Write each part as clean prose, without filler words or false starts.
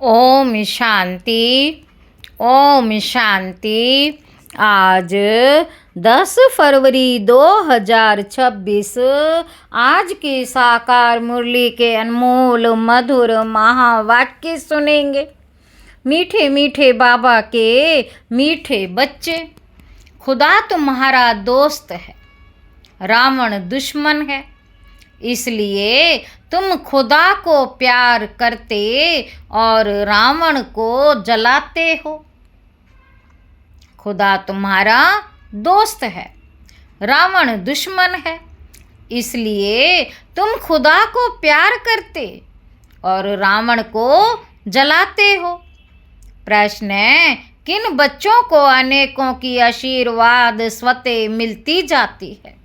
ओम शांति। ओम शांति। आज 10 फरवरी 2026 आज की साकार मुरली के अनमोल मधुर महावाक्य सुनेंगे। मीठे मीठे बाबा के मीठे बच्चे, खुदा तुम्हारा दोस्त है, रावण दुश्मन है, इसलिए तुम खुदा को प्यार करते और रावण को जलाते हो। खुदा तुम्हारा दोस्त है, रावण दुश्मन है, इसलिए तुम खुदा को प्यार करते और रावण को जलाते हो। प्रश्न है, किन बच्चों को अनेकों की आशीर्वाद स्वतः मिलती जाती है?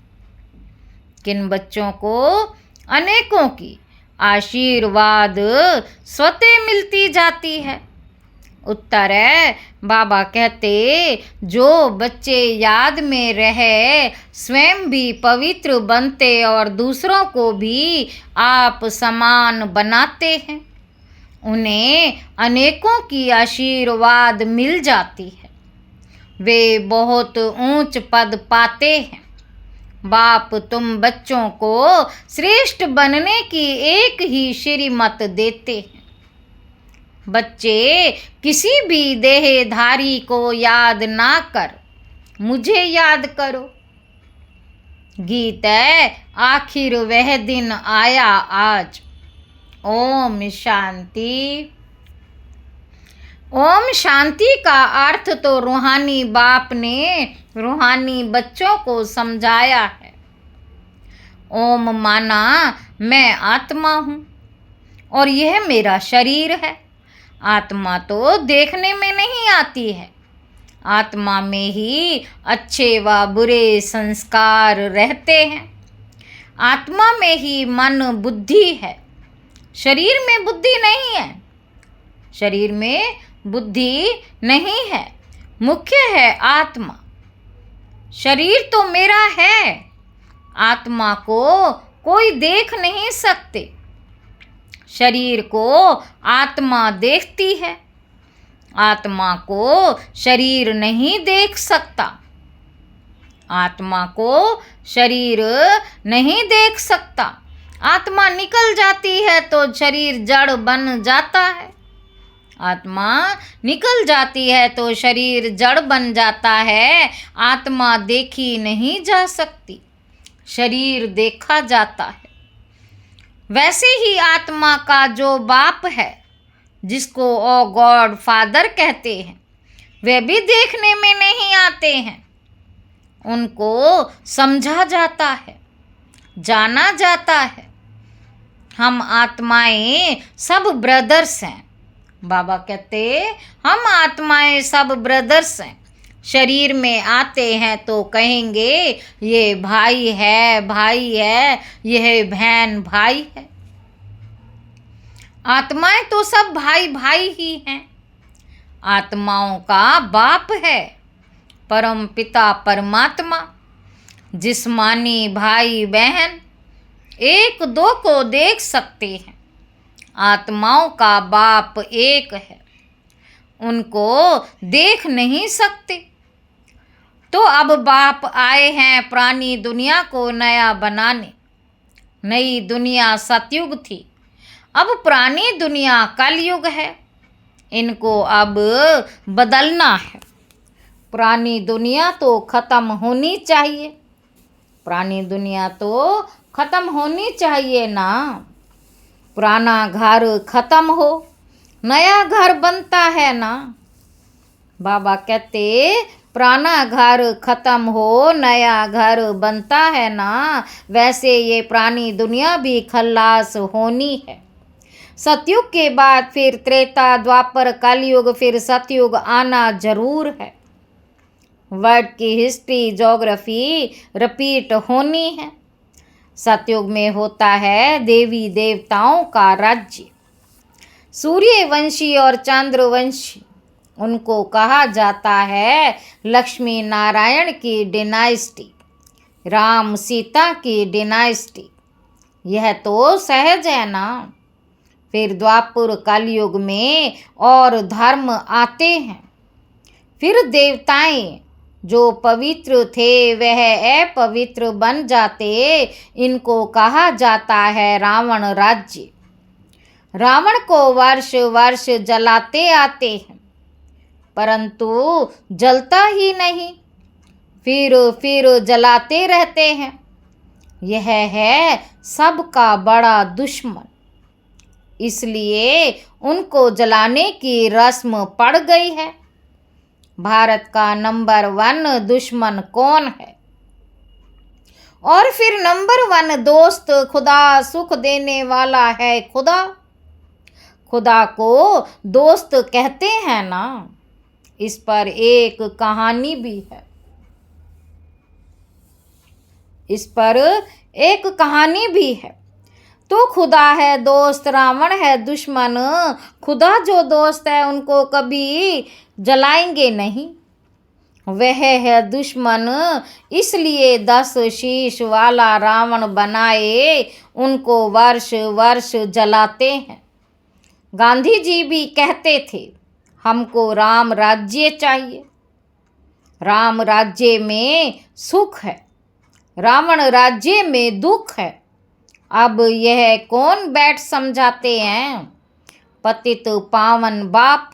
किन बच्चों को अनेकों की आशीर्वाद स्वतः मिलती जाती है? उत्तर है, बाबा कहते, जो बच्चे याद में रहे स्वयं भी पवित्र बनते और दूसरों को भी आप समान बनाते हैं, उन्हें अनेकों की आशीर्वाद मिल जाती है। वे बहुत ऊंच पद पाते हैं। बाप तुम बच्चों को श्रेष्ठ बनने की एक ही श्रीमत देते हैं। बच्चे किसी भी देहधारी को याद ना कर मुझे याद करो। गीत है, आखिर वह दिन आया आज। ओम शांति। ओम शांति का अर्थ तो रूहानी बाप ने रूहानी बच्चों को समझाया है। ओम माना मैं आत्मा हूँ और यह मेरा शरीर है। आत्मा तो देखने में नहीं आती है, आत्मा में ही अच्छे व बुरे संस्कार रहते हैं। आत्मा में ही मन बुद्धि है, शरीर में बुद्धि नहीं है। शरीर में बुद्धि नहीं है, मुख्य है आत्मा। शरीर तो मेरा है, आत्मा को कोई देख नहीं सकते। शरीर को आत्मा देखती है, आत्मा को शरीर नहीं देख सकता। आत्मा को शरीर नहीं देख सकता। आत्मा निकल जाती है तो शरीर जड़ बन जाता है। आत्मा निकल जाती है तो शरीर जड़ बन जाता है। आत्मा देखी नहीं जा सकती, शरीर देखा जाता है। वैसे ही आत्मा का जो बाप है, जिसको ओ गॉड फादर कहते हैं, वे भी देखने में नहीं आते हैं। उनको समझा जाता है, जाना जाता है। हम आत्माएं सब ब्रदर्स हैं। बाबा कहते, हम आत्माएं सब ब्रदर्स हैं। शरीर में आते हैं तो कहेंगे ये भाई है, भाई है, यह बहन भाई है। आत्माएं तो सब भाई भाई ही हैं। आत्माओं का बाप है परम पिता परमात्मा। जिस्मानी भाई बहन एक दो को देख सकते हैं, आत्माओं का बाप एक है, उनको देख नहीं सकते। तो अब बाप आए हैं पुरानी दुनिया को नया बनाने। नई दुनिया सतयुग थी, अब पुरानी दुनिया कलयुग है। इनको अब बदलना है। पुरानी दुनिया तो ख़त्म होनी चाहिए। पुरानी दुनिया तो ख़त्म होनी चाहिए ना। पुराना घर ख़त्म हो, नया घर बनता है ना। बाबा कहते, पुराना घर ख़त्म हो, नया घर बनता है ना। वैसे ये पुरानी दुनिया भी खल्लास होनी है। सतयुग के बाद फिर त्रेता द्वापर कलयुग, फिर सतयुग आना जरूर है। वर्ल्ड की हिस्ट्री ज्योग्राफी रिपीट होनी है। सतयुग में होता है देवी देवताओं का राज्य। सूर्यवंशी और चंद्रवंशी, उनको कहा जाता है लक्ष्मी नारायण की डिनाइस्टी, राम सीता की डिनाइस्टी। यह तो सहज है ना। फिर द्वापर कलयुग में और धर्म आते हैं। फिर देवताएं जो पवित्र थे वह अपवित्र बन जाते। इनको कहा जाता है रावण राज्य। रावण को वर्ष वर्ष जलाते आते हैं, परंतु जलता ही नहीं, फिर जलाते रहते हैं। यह है सबका बड़ा दुश्मन, इसलिए उनको जलाने की रस्म पड़ गई है। भारत का नंबर 1 दुश्मन कौन है? और फिर नंबर 1 दोस्त खुदा सुख देने वाला है। खुदा को दोस्त कहते हैं ना। इस पर एक कहानी भी है। तो खुदा है दोस्त, रावण है दुश्मन। खुदा जो दोस्त है उनको कभी जलाएंगे नहीं, वह है दुश्मन। इसलिए 10 शीश वाला रावण बनाए, उनको वर्ष वर्ष जलाते हैं। गांधी जी भी कहते थे हमको राम राज्य चाहिए। राम राज्य में सुख है, रावण राज्य में दुख है। अब यह कौन बैठ समझाते हैं? पतित पावन बाप।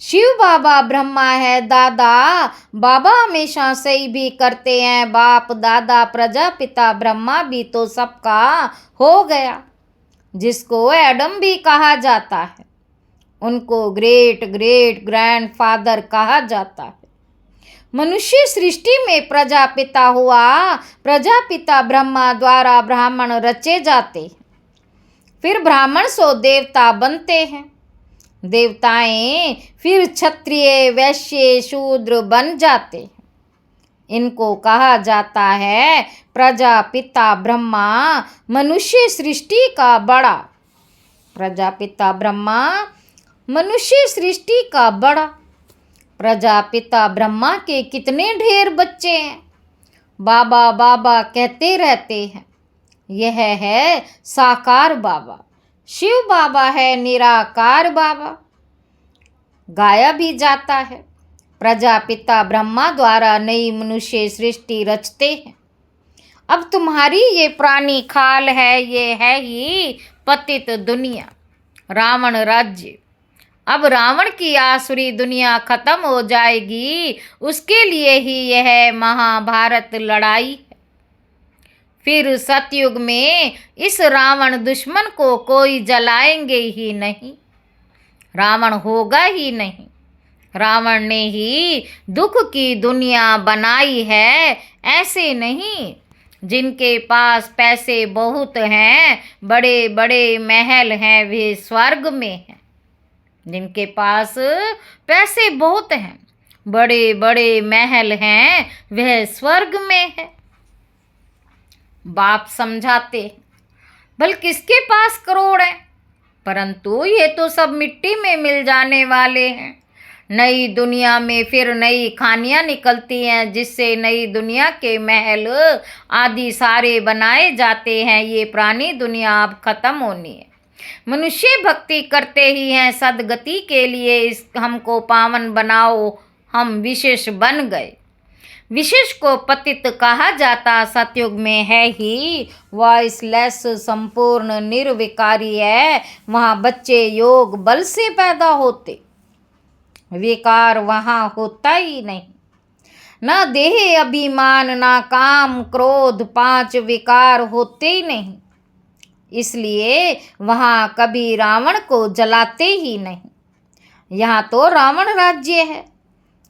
शिव बाबा ब्रह्मा है दादा, बाबा हमेशा सही भी करते हैं। बाप दादा प्रजापिता ब्रह्मा भी तो सबका हो गया, जिसको एडम भी कहा जाता है। उनको ग्रेट ग्रेट ग्रैंडफादर कहा जाता है। मनुष्य सृष्टि में प्रजापिता हुआ, प्रजापिता ब्रह्मा द्वारा ब्राह्मण रचे जाते हैं, फिर ब्राह्मण सो देवता बनते हैं। देवताएं फिर क्षत्रिय वैश्य शूद्र बन जाते हैं। इनको कहा जाता है प्रजापिता ब्रह्मा मनुष्य सृष्टि का बड़ा। प्रजापिता ब्रह्मा मनुष्य सृष्टि का बड़ा। प्रजापिता ब्रह्मा के कितने ढेर बच्चे हैं, बाबा बाबा कहते रहते हैं। यह है साकार बाबा। शिव बाबा है निराकार बाबा। गाया भी जाता है प्रजापिता ब्रह्मा द्वारा नई मनुष्य सृष्टि रचते हैं। अब तुम्हारी ये पुरानी खाल है, ये है ही पतित दुनिया, रावण राज्य। अब रावण की आसुरी दुनिया खत्म हो जाएगी, उसके लिए ही यह महाभारत लड़ाई है। फिर सतयुग में इस रावण दुश्मन को कोई जलाएंगे ही नहीं, रावण होगा ही नहीं। रावण ने ही दुख की दुनिया बनाई है, ऐसे नहीं। जिनके पास पैसे बहुत हैं, बड़े बड़े महल हैं, वे स्वर्ग में हैं। जिनके पास पैसे बहुत हैं, बड़े बड़े महल हैं, वह स्वर्ग में है। बाप समझाते, भल किसके पास करोड़ हैं, परंतु ये तो सब मिट्टी में मिल जाने वाले हैं। नई दुनिया में फिर नई खानियाँ निकलती हैं, जिससे नई दुनिया के महल आदि सारे बनाए जाते हैं। ये पुरानी दुनिया अब खत्म होनी है। मनुष्य भक्ति करते ही हैं सदगति के लिए, इस हमको पावन बनाओ, हम विशेष बन गए। विशेष को पतित कहा जाता सतयुग में है ही। वॉइसलेस संपूर्ण निर्विकारी है, वहाँ बच्चे योग बल से पैदा होते, विकार वहाँ होता ही नहीं। न देह अभिमान, न काम क्रोध, 5 विकार होते ही नहीं। इसलिए वहाँ कभी रावण को जलाते ही नहीं। यहाँ तो रावण राज्य है।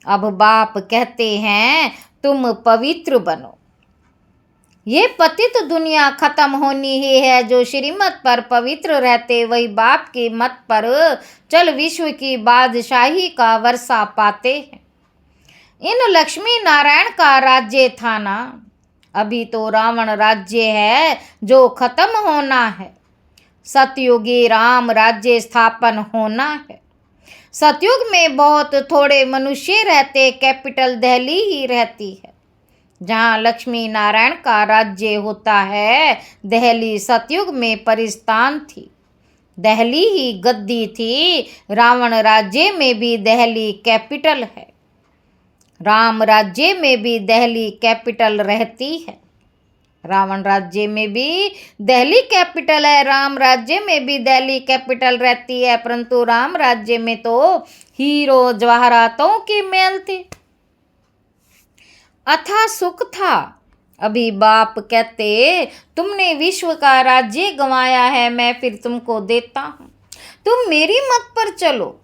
अब बाप कहते हैं तुम पवित्र बनो। ये पतित दुनिया खत्म होनी ही है। जो श्रीमत पर पवित्र रहते वही बाप की मत पर चल विश्व की बादशाही का वर्षा पाते हैं। इन लक्ष्मी नारायण का राज्य था ना, अभी तो रावण राज्य है जो खत्म होना है। सतयुगी राम राज्य स्थापन होना है। सतयुग में बहुत थोड़े मनुष्य रहते, कैपिटल दिल्ली ही रहती है, जहाँ लक्ष्मी नारायण का राज्य होता है। दिल्ली सतयुग में परिस्थान थी। दहली ही गद्दी थी। रावण राज्य में भी दहली कैपिटल है। राम राज्य में भी दहली कैपिटल रहती है। रावण राज्य में भी दिल्ली कैपिटल है, राम राज्य में भी दिल्ली कैपिटल रहती है, परंतु राम राज्य में तो हीरो जवाहरातों की मेल थी। अथा सुख था। अभी बाप कहते, तुमने विश्व का राज्य गंवाया है, मैं फिर तुमको देता हूँ, तुम मेरी मत पर चलो।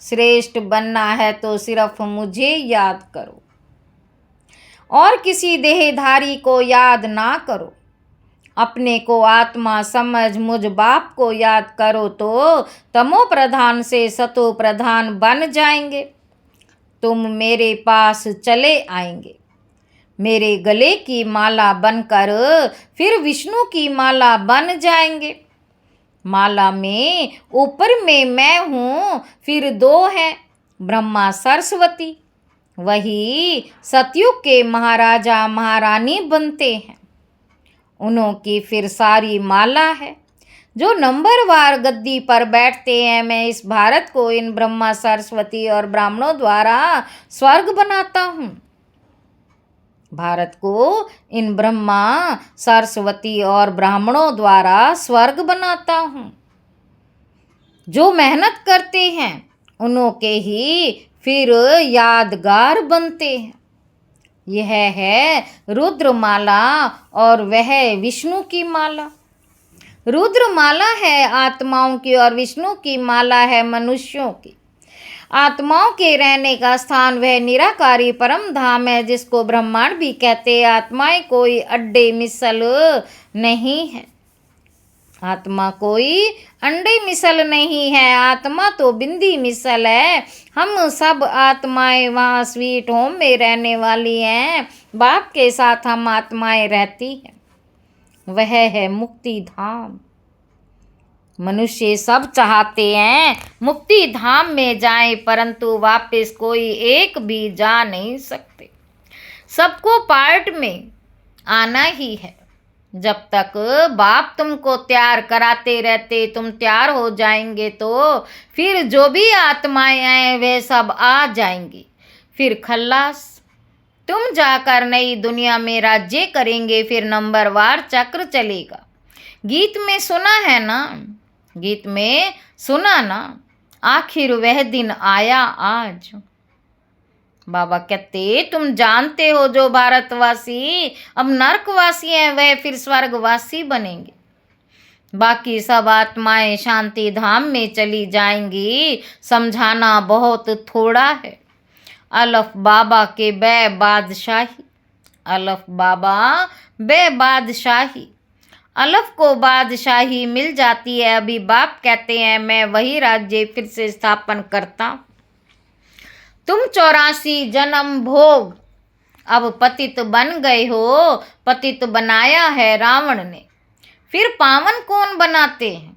श्रेष्ठ बनना है तो सिर्फ मुझे याद करो और किसी देहधारी को याद ना करो। अपने को आत्मा समझ मुझ बाप को याद करो तो तमो प्रधान से सतो प्रधान बन जाएंगे। तुम मेरे पास चले आएंगे, मेरे गले की माला बनकर फिर विष्णु की माला बन जाएंगे। माला में ऊपर में मैं हूँ, फिर दो हैं, ब्रह्मा सरस्वती। वही सतयुग के महाराजा महारानी बनते हैं। उन्हों की फिर सारी माला है। जो नंबरवार गद्दी पर बैठते हैं, मैं इस भारत को इन ब्रह्मा सरस्वती और ब्राह्मणों द्वारा स्वर्ग बनाता हूँ। भारत को इन ब्रह्मा सरस्वती और ब्राह्मणों द्वारा स्वर्ग बनाता हूँ। जो मेहनत करते हैं उन्हों के ही फिर यादगार बनते हैं। यह है रुद्रमाला और वह विष्णु की माला। रुद्रमाला है आत्माओं की और विष्णु की माला है मनुष्यों की। आत्माओं के रहने का स्थान वह निराकारी परम धाम है, जिसको ब्रह्मांड भी कहते हैं। आत्माएं कोई अड्डे मिसल नहीं है। आत्मा कोई अंडे मिसल नहीं है, आत्मा तो बिंदी मिसल है। हम सब आत्माएं वहाँ स्वीट होम में रहने वाली हैं। बाप के साथ हम आत्माएं रहती हैं। वह है मुक्ति धाम। मनुष्य सब चाहते हैं मुक्ति धाम में जाएं, परंतु वापस कोई एक भी जा नहीं सकते। सबको पार्ट में आना ही है। जब तक बाप तुमको तैयार कराते रहते, तुम तैयार हो जाएंगे तो फिर जो भी आत्माएं आए वे सब आ जाएंगी। फिर खल्लास, तुम जाकर नई दुनिया में राज्य करेंगे। फिर नंबरवार चक्र चलेगा। गीत में सुना है ना, गीत में सुना ना, आखिर वह दिन आया आज। बाबा कहते, तुम जानते हो जो भारतवासी अब नरकवासी हैं वह फिर स्वर्गवासी बनेंगे। बाकी सब आत्माएं शांति धाम में चली जाएंगी। समझाना बहुत थोड़ा है। अलफ बाबा के बे बादशाही, अलफ बाबा बे बादशाही। अलफ को बादशाही मिल जाती है। अभी बाप कहते हैं, मैं वही राज्य फिर से स्थापन करता हूँ। तुम 84 जन्म भोग अब पतित बन गए हो। पतित बनाया है रावण ने, फिर पावन कौन बनाते हैं?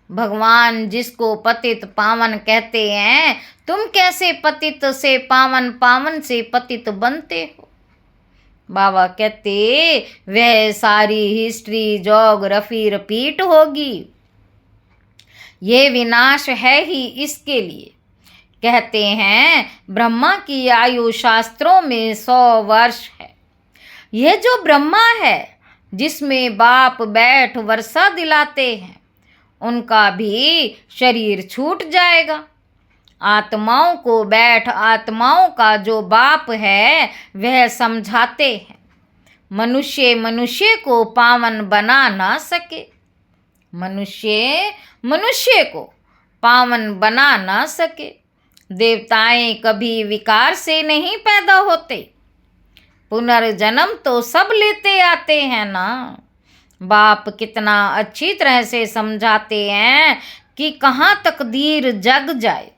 भगवान, जिसको पतित पावन कहते हैं। तुम कैसे पतित से पावन, पावन से पतित बनते हो? बाबा कहते, वह सारी हिस्ट्री जोग्राफी रिपीट होगी। ये विनाश है ही इसके लिए। कहते हैं ब्रह्मा की आयु शास्त्रों में 100 वर्ष है। यह जो ब्रह्मा है जिसमें बाप बैठ वर्षा दिलाते हैं, उनका भी शरीर छूट जाएगा। आत्माओं को बैठ आत्माओं का जो बाप है वह समझाते हैं। मनुष्य मनुष्य को पावन बना ना सके। मनुष्य मनुष्य को पावन बना ना सके। देवताएं कभी विकार से नहीं पैदा होते। पुनर्जन्म तो सब लेते आते हैं ना। बाप कितना अच्छी तरह से समझाते हैं कि कहाँ तकदीर जग जाए।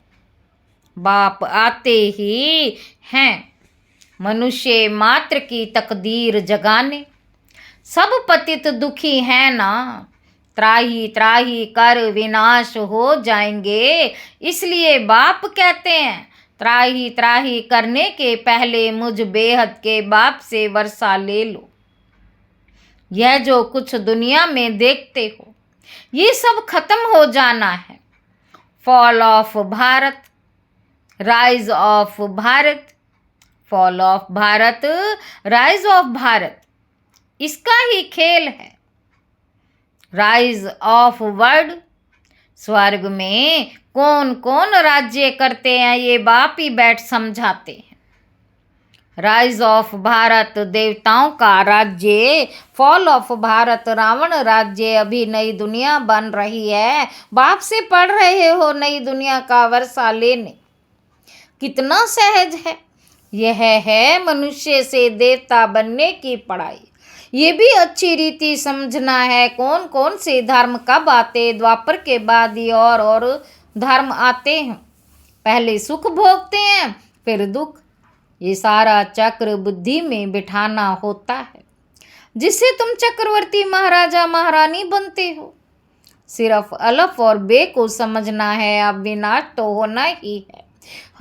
बाप आते ही हैं मनुष्य मात्र की तकदीर जगाने। सब पतित दुखी हैं ना, त्राही त्राही कर विनाश हो जाएंगे। इसलिए बाप कहते हैं, त्राही त्राही करने के पहले मुझ बेहद के बाप से वर्षा ले लो। यह जो कुछ दुनिया में देखते हो ये सब खत्म हो जाना है। Fall of Bharat, rise of Bharat, fall of Bharat, rise of Bharat, इसका ही खेल है। राइज ऑफ वर्ड, स्वर्ग में कौन कौन राज्य करते हैं ये बाप ही बैठ समझाते हैं। राइज ऑफ भारत देवताओं का राज्य, फॉल ऑफ भारत रावण राज्य। अभी नई दुनिया बन रही है, बाप से पढ़ रहे हो नई दुनिया का वर्षा लेने। कितना सहज है। यह है मनुष्य से देवता बनने की पढ़ाई। ये भी अच्छी रीति समझना है कौन कौन से धर्म कब आते। द्वापर के बाद ही और धर्म आते हैं। पहले सुख भोगते हैं फिर दुख। ये सारा चक्र बुद्धि में बिठाना होता है, जिससे तुम चक्रवर्ती महाराजा महारानी बनते हो। सिर्फ अलफ और बे को समझना है। अब विनाश तो होना ही है।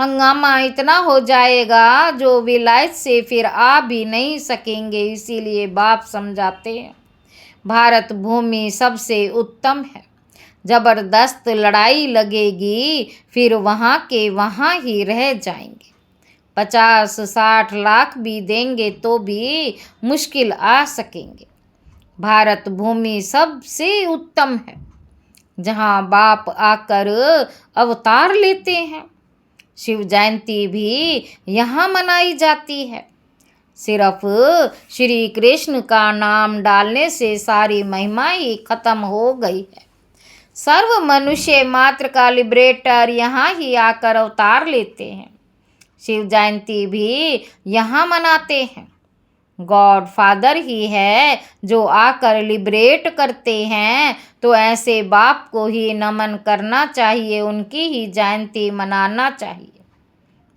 हंगामा इतना हो जाएगा जो विलायत से फिर आ भी नहीं सकेंगे। इसीलिए बाप समझाते हैं भारत भूमि सबसे उत्तम है। जबरदस्त लड़ाई लगेगी फिर वहाँ के वहाँ ही रह जाएंगे। 50-60 लाख भी देंगे तो भी मुश्किल आ सकेंगे। भारत भूमि सबसे उत्तम है, जहाँ बाप आकर अवतार लेते हैं। शिव जयंती भी यहाँ मनाई जाती है। सिर्फ श्री कृष्ण का नाम डालने से सारी महिमा ही खत्म हो गई है। सर्व मनुष्य मात्र का लिबरेटर यहाँ ही आकर अवतार लेते हैं। शिव जयंती भी यहाँ मनाते हैं। गॉड फादर ही है जो आकर लिबरेट करते हैं। तो ऐसे बाप को ही नमन करना चाहिए, उनकी ही जयंती मनाना चाहिए।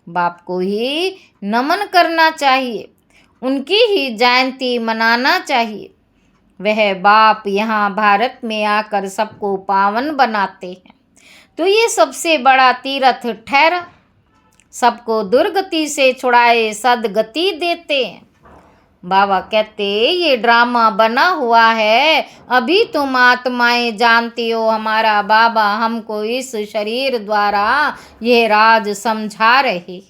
बाप को ही नमन करना चाहिए, उनकी ही जयंती मनाना चाहिए। वह बाप यहाँ भारत में आकर सबको पावन बनाते हैं। तो ये सबसे बड़ा तीर्थ ठहरा। सबको दुर्गति से छुड़ाए सदगति देते हैं। बाबा कहते ये ड्रामा बना हुआ है। अभी तुम आत्माएं जानती हो हमारा बाबा हमको इस शरीर द्वारा ये राज समझा रहे।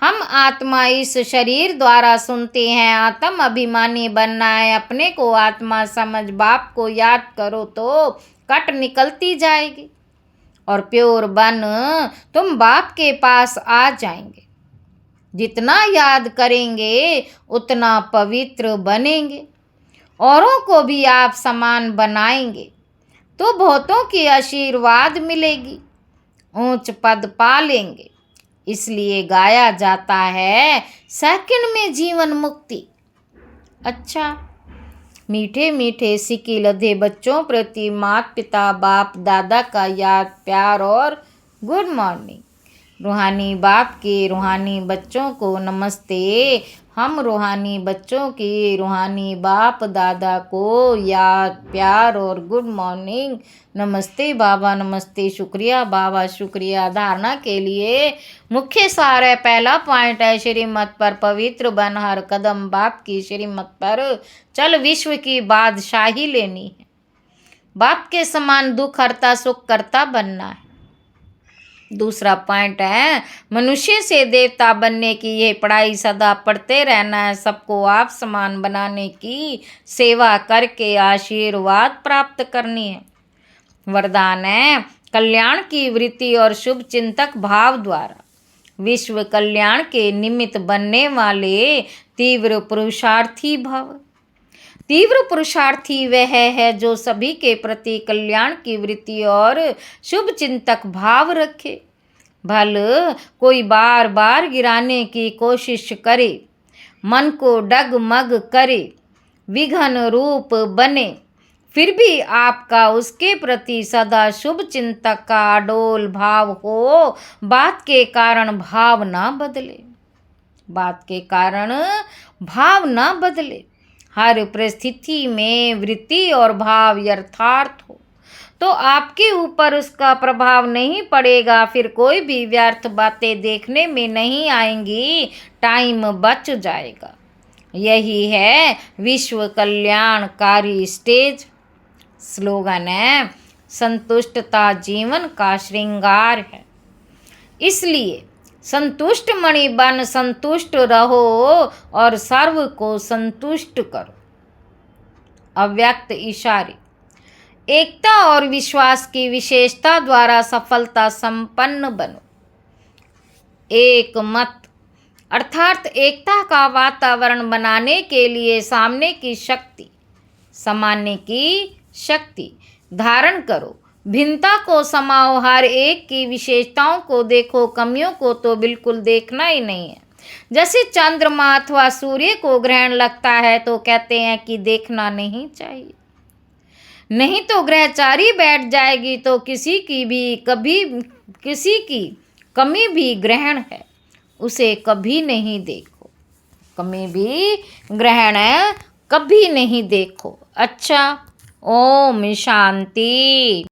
हम आत्मा इस शरीर द्वारा सुनते हैं। आत्म अभिमानी बनना है, अपने को आत्मा समझ बाप को याद करो तो कट निकलती जाएगी और प्योर बन तुम बाप के पास आ जाएंगे। जितना याद करेंगे उतना पवित्र बनेंगे, औरों को भी आप समान बनाएंगे तो बहुतों की आशीर्वाद मिलेगी, ऊंच पद पा लेंगे। इसलिए गाया जाता है सेकंड में जीवन मुक्ति। अच्छा, मीठे मीठे सिक्के लदे बच्चों प्रति माता पिता बाप दादा का याद प्यार और गुड मॉर्निंग। रूहानी बाप के रूहानी बच्चों को नमस्ते। हम रूहानी बच्चों की रूहानी बाप दादा को याद प्यार और गुड मॉर्निंग। नमस्ते बाबा, नमस्ते, शुक्रिया बाबा, शुक्रिया। धारणा के लिए मुख्य सार है। पहला पॉइंट है श्रीमत पर पवित्र बन, हर कदम बाप की श्रीमत पर चल, विश्व की बादशाही लेनी है। बाप के समान दुख हरता सुख करता बनना है। दूसरा पॉइंट है मनुष्य से देवता बनने की ये पढ़ाई सदा पढ़ते रहना है। सबको आप समान बनाने की सेवा करके आशीर्वाद प्राप्त करनी है। वरदान है कल्याण की वृत्ति और शुभ चिंतक भाव द्वारा विश्व कल्याण के निमित्त बनने वाले तीव्र पुरुषार्थी भव। तीव्र पुरुषार्थी वह है जो सभी के प्रति कल्याण की वृत्ति और शुभ चिंतक भाव रखे। भल कोई बार बार गिराने की कोशिश करे, मन को डगमग करे, विघन रूप बने, फिर भी आपका उसके प्रति सदा शुभ चिंतक का अडोल भाव हो। बात के कारण भाव ना बदले, बात के कारण भाव ना बदले। हर परिस्थिति में वृत्ति और भाव यथार्थ हो तो आपके ऊपर उसका प्रभाव नहीं पड़ेगा। फिर कोई भी व्यर्थ बातें देखने में नहीं आएंगी, टाइम बच जाएगा। यही है विश्व कल्याणकारी स्टेज। स्लोगन है, संतुष्टता जीवन का श्रृंगार है। इसलिए संतुष्ट मणि बन संतुष्ट रहो और सर्व को संतुष्ट करो। अव्यक्त इशारे। एकता और विश्वास की विशेषता द्वारा सफलता संपन्न बनो। एक मत अर्थात एकता का वातावरण बनाने के लिए सामने की शक्ति, सामान्य की शक्ति धारण करो। भिन्नता को समाओ, हर एक की विशेषताओं को देखो, कमियों को तो बिल्कुल देखना ही नहीं है। जैसे चंद्रमा अथवा सूर्य को ग्रहण लगता है तो कहते हैं कि देखना नहीं चाहिए, नहीं तो ग्रहचारी बैठ जाएगी तो किसी की कमी भी ग्रहण है, उसे कभी नहीं देखो। कमी भी ग्रहण है, कभी नहीं देखो। अच्छा, ओम शांति।